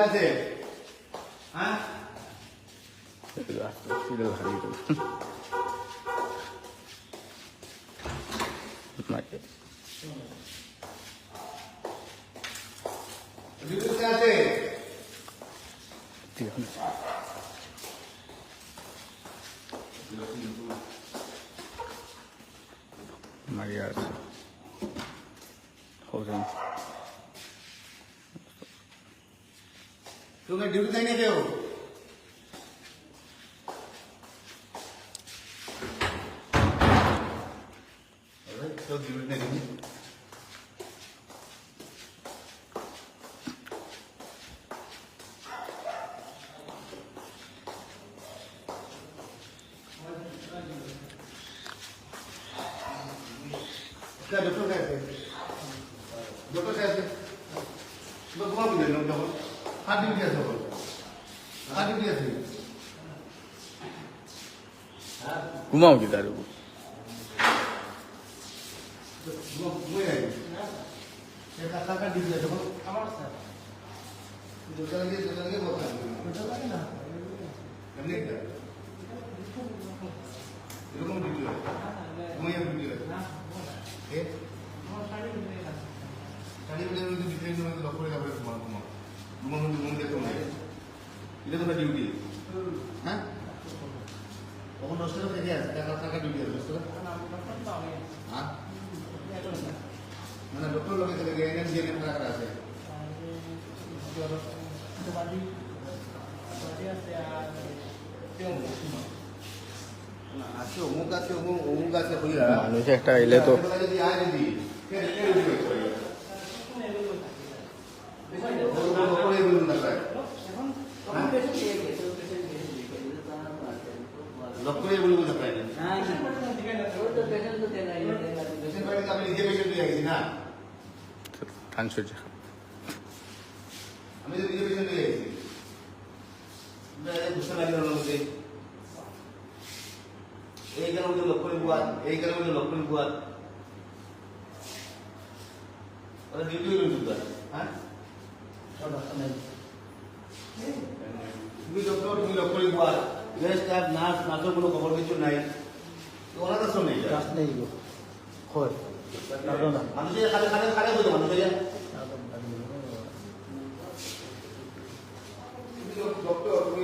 আছে হ্যাঁ আছে Maria Hosen. तुम्हें ड्यूटी देंगे क्यों तो ड्यूटी देंगे क्या डॉक्टर कैसे तो घुमा भी ले लो डॉक्टर हाथ ड्यूटी है सब हाथ ड्यूटी है घुमाओ किधर वो घुमा है ये का ड्यूटी है सब हमारा सर दूसरा लगे बहुत है ना हमने क्या ये लोग ड्यूटी है घुमा ड्यूटी है ए শাড়ি বলে কিন্তু ডিফারেন্ট মানে লক্ষ্য করে যাবে তোমার ঘুম দেখতে হবে এটা তোমার ডিউটি হ্যাঁ কখন 10 টাকা থেকে আছে টাকা ডিউটি আছে 10 টাকা হ্যাঁ মানে ডক্টর লোকে থেকে এনএম জিএনএম টাকা আছে আছে অমুক আছে হইয়া মানুষ একটা এলে তো যদি আয় যদি লক্ষ্য বলে বুঝতে পারি আমি নিজে পেশেন্ট হয়ে গেছি না আমি তো নিজে পেশেন্ট হয়ে গেছি বুঝতে পারি না মধ্যে এই কেন মধ্যে লক্ষ্য বুয়াদ এই কেন মধ্যে লক্ষ্য বুয়াদ ওরা ডিউটি হয়ে বুঝতে হ্যাঁ তুমি ডক্টর তুমি লক্ষ্য বুয়াদ স্টাফ নার্স নার্সের কোনো খবর কিছু নাই ওরা তো শোনে নেই গো হয় মানুষের খালে বলতো মানুষের ডক্টর তুমি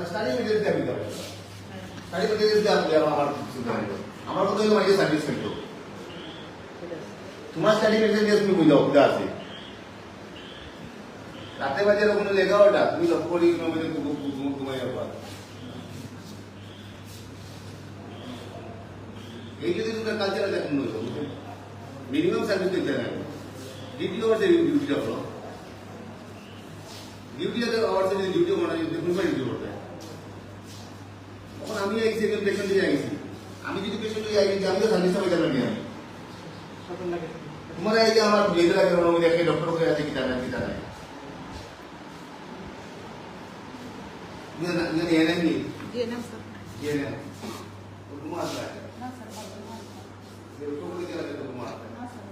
স্টাডি মেটেরিয়াল দেবে স্টাডি মেটেরিয়াল দেবে আমার কথা হলো মাঝে সার্ভিস পেতো তোমার স্টাডি মেটেরিয়াল তুমি বুঝাও খুদা আছে রাতে বাজে ওখানে লেখাওটা তুমি লক্ষ্য করি ঘুমাই যাবা এই যদি তোমার কালচার আছে এখন মিনিমাম সার্ভিস দিতে না ডিউটি আওয়ার্সে ডিউটিটা হলো ডিউটি আওয়ার্সে যদি ডিউটি মানে দেখুন ডিউটি করতে তখন আমি আইসি একজন পেশেন্ট দিয়ে আইসি আমি যদি পেশেন্ট দিয়ে আইসি আমি তো সার্ভিস হবে কেন নিয়ে তোমার এই যে আমার লেগে লাগে একটা ডক্টর করে আছে কিতা নাই ये नहीं ये ना सर ये ना तो तुम आता है ना सर ये तो मुझे लगा तो तुम आता है ना सर